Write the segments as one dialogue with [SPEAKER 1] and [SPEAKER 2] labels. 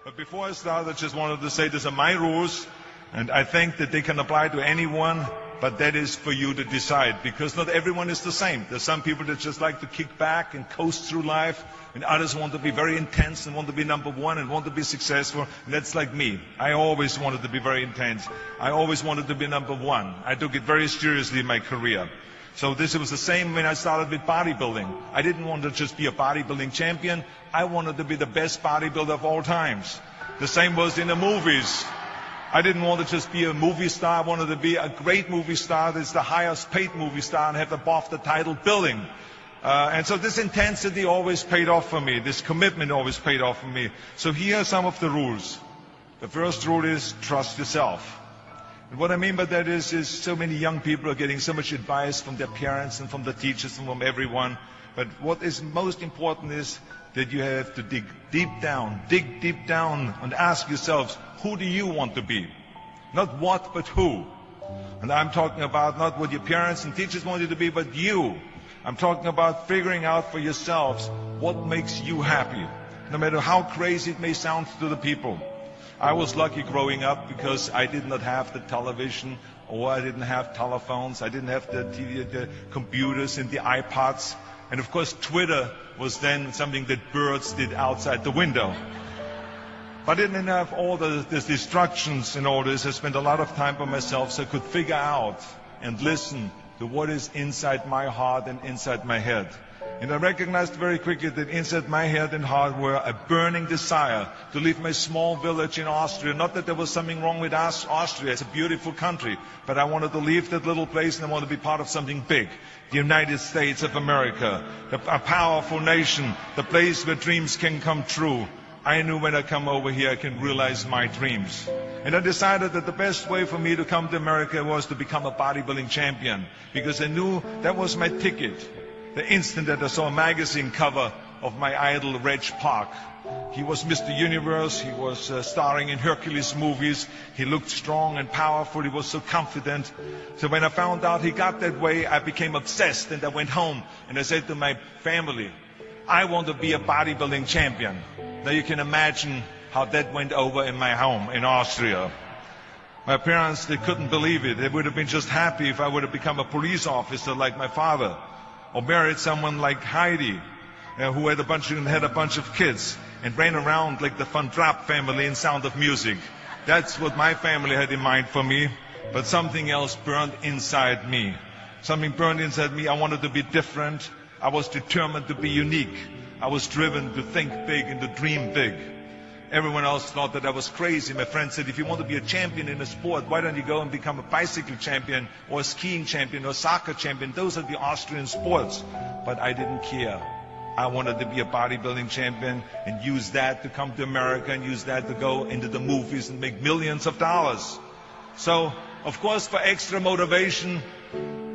[SPEAKER 1] But before I start, I just wanted to say these are my rules, and I think that they can apply to anyone, but that is for you to decide, because not everyone is the same. There's some people that just like to kick back and coast through life, and others want to be very intense and want to be number one and want to be successful, and that's like me. I always wanted to be very intense. I always wanted to be number one. I took it very seriously in my career. So this was the same when I started with bodybuilding. I didn't want to just be a bodybuilding champion. I wanted to be the best bodybuilder of all times. The same was in the movies. I didn't want to just be a movie star. I wanted to be a great movie star that's the highest paid movie star and have above the title billing. And so this intensity always paid off for me. This commitment always paid off for me. So here are some of the rules. The first rule is trust yourself. And what I mean by that is so many young people are getting so much advice from their parents and from the teachers and from everyone. But what is most important is that you have to dig deep down and ask yourselves, who do you want to be? Not what, but who. And I'm talking about not what your parents and teachers want you to be, but you. I'm talking about figuring out for yourselves what makes you happy, no matter how crazy it may sound to the people. I was lucky growing up because I did not have the television, or I didn't have telephones, I didn't have the TV, the computers and the iPods. And of course Twitter was then something that birds did outside the window. But I didn't have all the distractions and all this. I spent a lot of time by myself so I could figure out and listen to what is inside my heart and inside my head. And I recognized very quickly that inside my head and heart were a burning desire to leave my small village in Austria. Not that there was something wrong with Austria, it's a beautiful country, but I wanted to leave that little place and I wanted to be part of something big. The United States of America, a powerful nation, the place where dreams can come true. I knew when I come over here I can realize my dreams. And I decided that the best way for me to come to America was to become a bodybuilding champion, because I knew that was my ticket. The instant that I saw a magazine cover of my idol, Reg Park. He was Mr. Universe, he was starring in Hercules movies, he looked strong and powerful, he was so confident. So when I found out he got that way, I became obsessed, and I went home and I said to my family, I want to be a bodybuilding champion. Now you can imagine how that went over in my home in Austria. My parents, they couldn't believe it. They would have been just happy if I would have become a police officer like my father, or married someone like Heidi, who had a bunch of kids and ran around like the Van Trapp family in Sound of Music. That's what my family had in mind for me, but something else burned inside me. Something burned inside me. I wanted to be different. I was determined to be unique. I was driven to think big and to dream big. Everyone else thought that I was crazy. My friend said, if you want to be a champion in a sport, why don't you go and become a bicycle champion or a skiing champion or a soccer champion? Those are the Austrian sports. But I didn't care. I wanted to be a bodybuilding champion and use that to come to America and use that to go into the movies and make millions of dollars. So, of course, for extra motivation,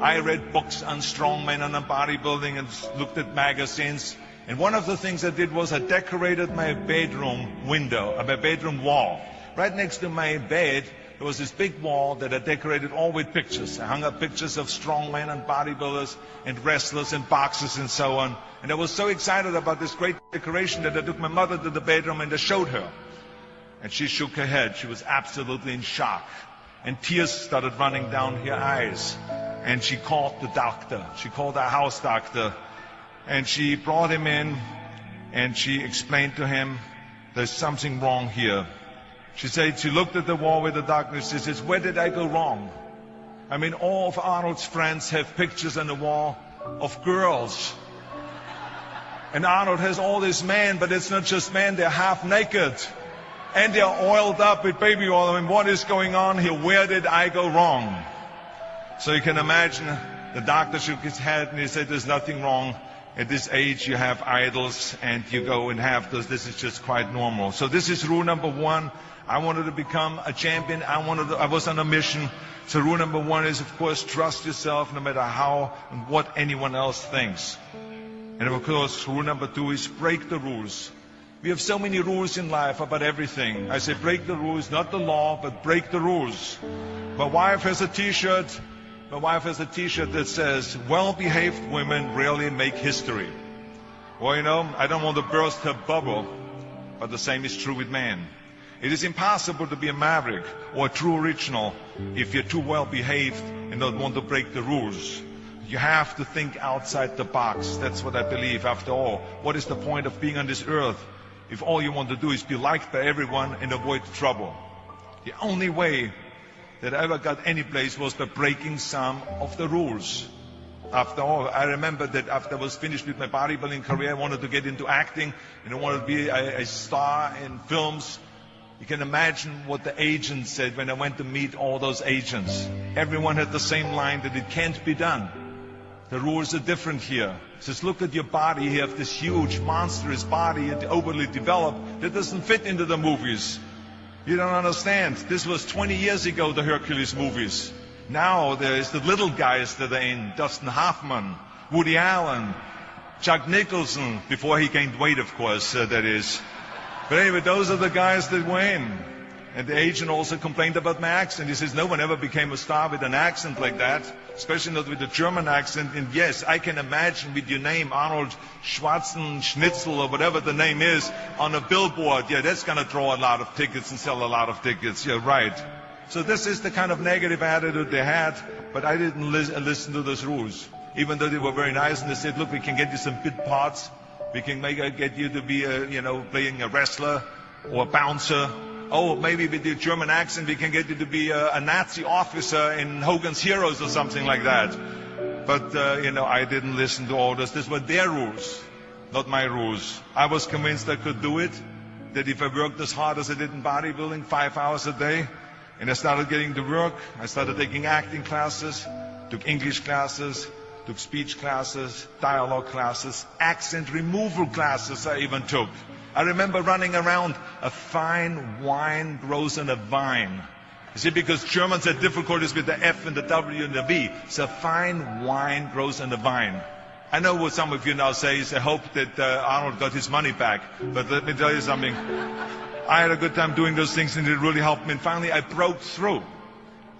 [SPEAKER 1] I read books on strongmen and on bodybuilding and looked at magazines. And one of the things I did was I decorated my bedroom window, my bedroom wall. Right next to my bed, there was this big wall that I decorated all with pictures. I hung up pictures of strongmen and bodybuilders and wrestlers and boxers and so on. And I was so excited about this great decoration that I took my mother to the bedroom and I showed her. And she shook her head. She was absolutely in shock. And tears started running down her eyes. And she called the doctor. She called our house doctor. And she brought him in and she explained to him, there's something wrong here. She said, she looked at the wall with the doctor and she says, where did I go wrong? I mean, all of Arnold's friends have pictures on the wall of girls. And Arnold has all these men, but it's not just men, they're half naked. And they're oiled up with baby oil. I mean, what is going on here? Where did I go wrong? So you can imagine the doctor shook his head and he said, there's nothing wrong. At this age, you have idols and you go and have those. This is just quite normal. So this is rule number one. I wanted to become a champion. I was on a mission. So rule number one is, of course, trust yourself no matter how and what anyone else thinks. And of course, rule number two is break the rules. We have so many rules in life about everything. I say break the rules, not the law, but break the rules. My wife has a t-shirt. My wife has a t-shirt that says, well-behaved women rarely make history. Well, you know, I don't want to burst her bubble, but the same is true with man. It is impossible to be a maverick or a true original if you're too well behaved and don't want to break the rules. You have to think outside the box. That's what I believe. After all, what is the point of being on this earth if all you want to do is be liked by everyone and avoid trouble? The only way that I ever got any place was by breaking some of the rules. After all, I remember that after I was finished with my bodybuilding career, I wanted to get into acting and I wanted to be a star in films. You can imagine what the agents said when I went to meet all those agents. Everyone had the same line that it can't be done. The rules are different here. It says, look at your body. You have this huge, monstrous body and overly developed that doesn't fit into the movies. You don't understand. This was 20 years ago, the Hercules movies. Now there's the little guys that are in. Dustin Hoffman, Woody Allen, Jack Nicholson, before he gained weight, of course, that is. But anyway, those are the guys that were in. And the agent also complained about my accent. He says, no one ever became a star with an accent like that, especially not with a German accent. And yes, I can imagine with your name, Arnold Schwarzenegger, or whatever the name is, on a billboard. Yeah, that's going to draw a lot of tickets and sell a lot of tickets. Yeah, right. So this is the kind of negative attitude they had, but I didn't listen to those rules. Even though they were very nice and they said, look, we can get you some bit parts. We can get you to be, playing a wrestler or a bouncer. Oh, maybe with your German accent we can get you to be a Nazi officer in Hogan's Heroes or something like that. But, I didn't listen to all this. These were their rules, not my rules. I was convinced I could do it, that if I worked as hard as I did in bodybuilding, 5 hours a day, and I started getting to work, I started taking acting classes, took English classes, took speech classes, dialogue classes, accent removal classes I even took. I remember running around, a fine wine grows on a vine. You see, because Germans had difficulties with the F and the W and the V. So fine wine grows on a vine. I know what some of you now say is, I hope that Arnold got his money back. But let me tell you something. I had a good time doing those things and it really helped me. And finally I broke through.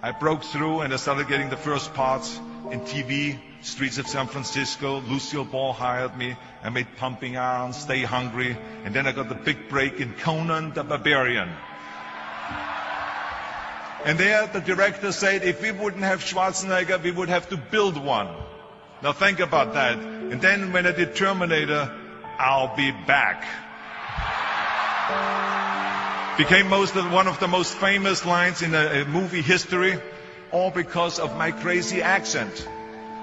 [SPEAKER 1] And I started getting the first parts in TV, Streets of San Francisco. Lucille Ball hired me. I made Pumping Iron, Stay Hungry. And then I got the big break in Conan the Barbarian. And there the director said, if we wouldn't have Schwarzenegger, we would have to build one. Now think about that. And then when I did Terminator, I'll be back. Became one of the most famous lines in a movie history, all because of my crazy accent.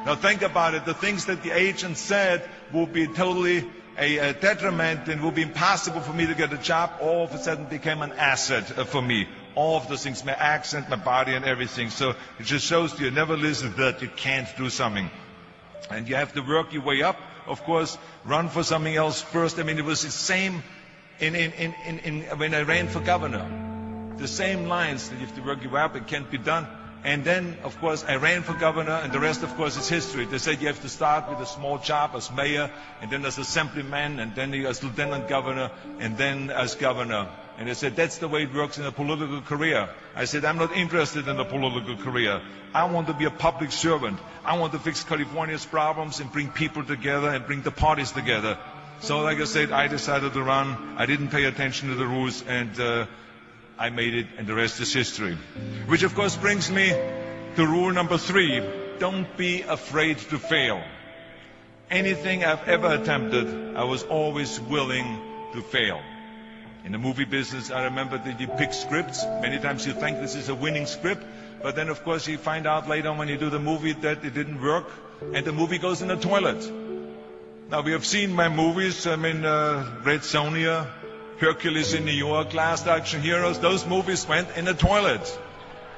[SPEAKER 1] Now think about it. The things that the agent said will be totally a detriment and will be impossible for me to get a job. All of a sudden became an asset for me. All of those things, my accent, my body and everything. So it just shows you never listen that you can't do something. And you have to work your way up. Of course, run for something else first. I mean, it was the same when I ran for governor. The same lines that you have to work your way up, it can't be done. And then, of course, I ran for governor, and the rest, of course, is history. They said you have to start with a small job as mayor, and then as assemblyman, and then as lieutenant governor, and then as governor. And they said, that's the way it works in a political career. I said, I'm not interested in a political career. I want to be a public servant. I want to fix California's problems and bring people together and bring the parties together. So, like I said, I decided to run. I didn't pay attention to the rules, and I made it, and the rest is history. Which, of course, brings me to rule number 3. Don't be afraid to fail. Anything I've ever attempted, I was always willing to fail. In the movie business, I remember that you pick scripts. Many times you think this is a winning script, but then, of course, you find out later on when you do the movie that it didn't work, and the movie goes in the toilet. Now, we have seen my movies, Red Sonja, Hercules in New York, Last Action Heroes. Those movies went in the toilet.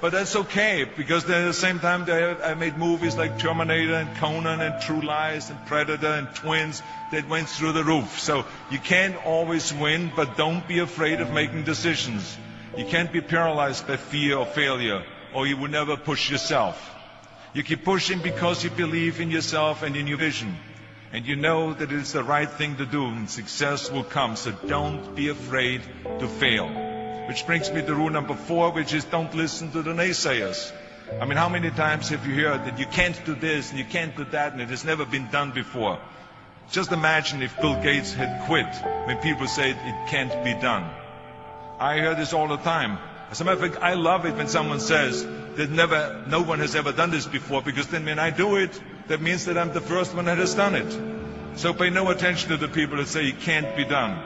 [SPEAKER 1] But that's okay, because then at the same time I made movies like Terminator and Conan and True Lies and Predator and Twins that went through the roof. So you can't always win, but don't be afraid of making decisions. You can't be paralyzed by fear of failure, or you will never push yourself. You keep pushing because you believe in yourself and in your vision. And you know that it's the right thing to do, and success will come. So don't be afraid to fail. Which brings me to rule number 4, which is don't listen to the naysayers. I mean, how many times have you heard that you can't do this and you can't do that and it has never been done before? Just imagine if Bill Gates had quit when people said it can't be done. I hear this all the time. As a matter of fact, I love it when someone says that no one has ever done this before, because then when I do it, that means that I'm the first one that has done it. So pay no attention to the people that say it can't be done.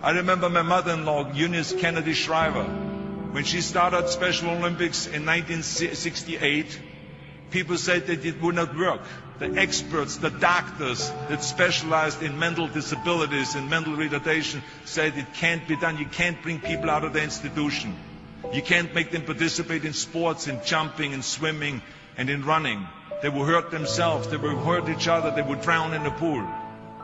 [SPEAKER 1] I remember my mother-in-law, Eunice Kennedy Shriver, when she started Special Olympics in 1968, people said that it would not work. The experts, the doctors that specialized in mental disabilities and mental retardation said it can't be done. You can't bring people out of the institution. You can't make them participate in sports, in jumping, in swimming, and in running. They will hurt themselves. They will hurt each other. They will drown in the pool.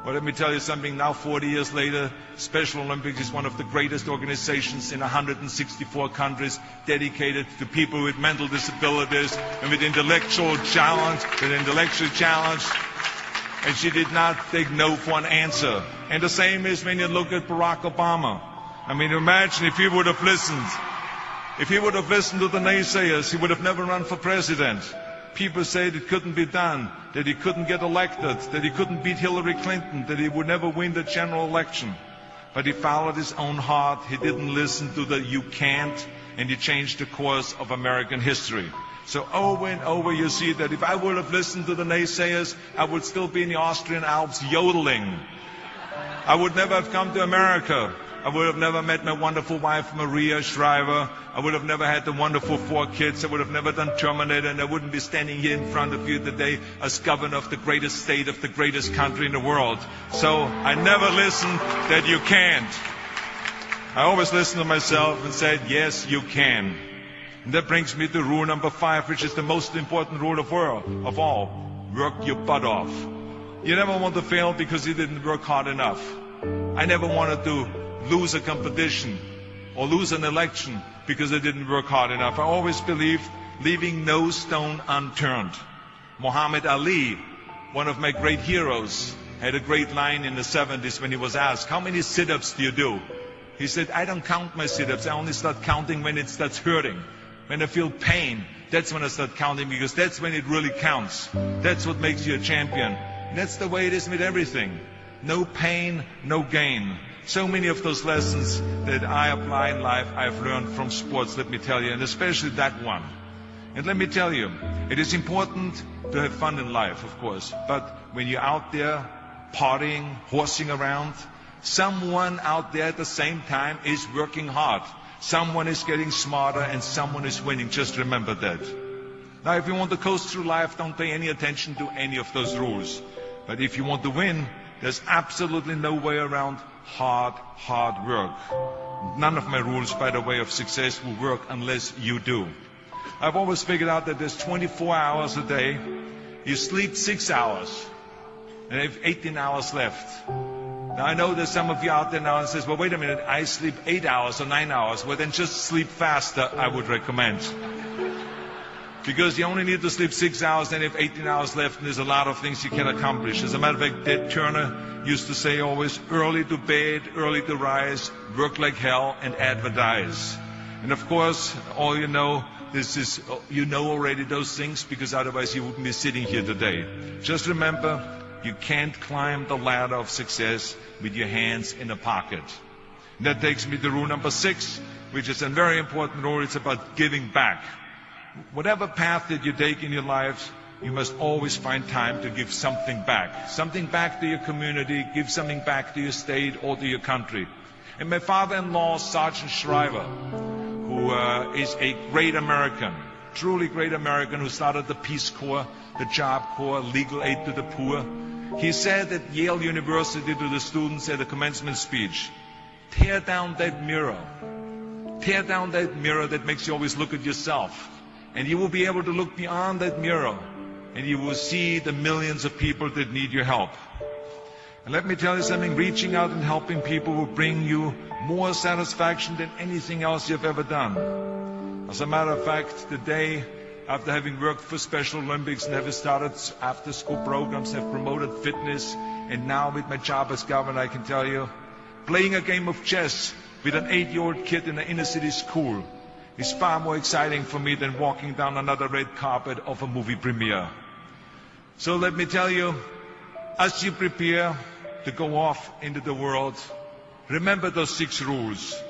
[SPEAKER 1] Well, let me tell you something. Now, 40 years later, Special Olympics is one of the greatest organizations in 164 countries dedicated to people with mental disabilities and with intellectual challenge. And she did not take no for an answer. And the same is when you look at Barack Obama. I mean, imagine if he would have listened. If he would have listened to the naysayers, he would have never run for president. People said it couldn't be done, that he couldn't get elected, that he couldn't beat Hillary Clinton, that he would never win the general election. But he followed his own heart. He didn't listen to the "you can't," and he changed the course of American history. So over and over you see that if I would have listened to the naysayers, I would still be in the Austrian Alps yodeling. I would never have come to America. I would have never met my wonderful wife, Maria Shriver. I would have never had the wonderful 4 kids. I would have never done Terminator, and I wouldn't be standing here in front of you today as governor of the greatest state of the greatest country in the world. So I never listened that you can't. I always listened to myself and said, yes, you can. And that brings me to rule number 5, which is the most important rule of all. Work your butt off. You never want to fail because you didn't work hard enough. I never wanted to lose a competition or lose an election because I didn't work hard enough. I always believed leaving no stone unturned. Muhammad Ali, one of my great heroes, had a great line in the 70s when he was asked, how many sit-ups do you do? He said, I don't count my sit-ups. I only start counting when it starts hurting. When I feel pain, that's when I start counting, because that's when it really counts. That's what makes you a champion. And that's the way it is with everything. No pain, no gain. So many of those lessons that I apply in life, I've learned from sports, let me tell you, and especially that one. And let me tell you, it is important to have fun in life, of course, but when you're out there partying, horsing around, someone out there at the same time is working hard. Someone is getting smarter and someone is winning. Just remember that. Now, if you want to coast through life, don't pay any attention to any of those rules. But if you want to win, there's absolutely no way around hard work. None of my rules, by the way, of success will work unless you do. I've always figured out that there's 24 hours a day. You sleep 6 hours, and you have 18 hours left. Now, I know there's some of you out there now and says, well, wait a minute, I sleep 8 hours or 9 hours. Well, then just sleep faster, I would recommend. Because you only need to sleep 6 hours, then you have 18 hours left, and there's a lot of things you can accomplish. As a matter of fact, Ted Turner used to say always, early to bed, early to rise, work like hell, and advertise. And of course, all you know, you know already those things, because otherwise you wouldn't be sitting here today. Just remember, you can't climb the ladder of success with your hands in a pocket. And that takes me to rule number 6, which is a very important rule. It's about giving back. Whatever path that you take in your lives, you must always find time to give something back. Something back to your community, give something back to your state or to your country. And my father-in-law, Sergeant Shriver, who is a great American, truly great American, who started the Peace Corps, the Job Corps, legal aid to the poor. He said at Yale University to the students at a commencement speech, tear down that mirror. Tear down that mirror that makes you always look at yourself. And you will be able to look beyond that mirror, and you will see the millions of people that need your help. And let me tell you something, reaching out and helping people will bring you more satisfaction than anything else you've ever done. As a matter of fact, today, after having worked for Special Olympics and having started after-school programs, have promoted fitness, and now with my job as governor, I can tell you, playing a game of chess with an 8-year-old kid in an inner-city school is far more exciting for me than walking down another red carpet of a movie premiere. So let me tell you, as you prepare to go off into the world, remember those 6 rules.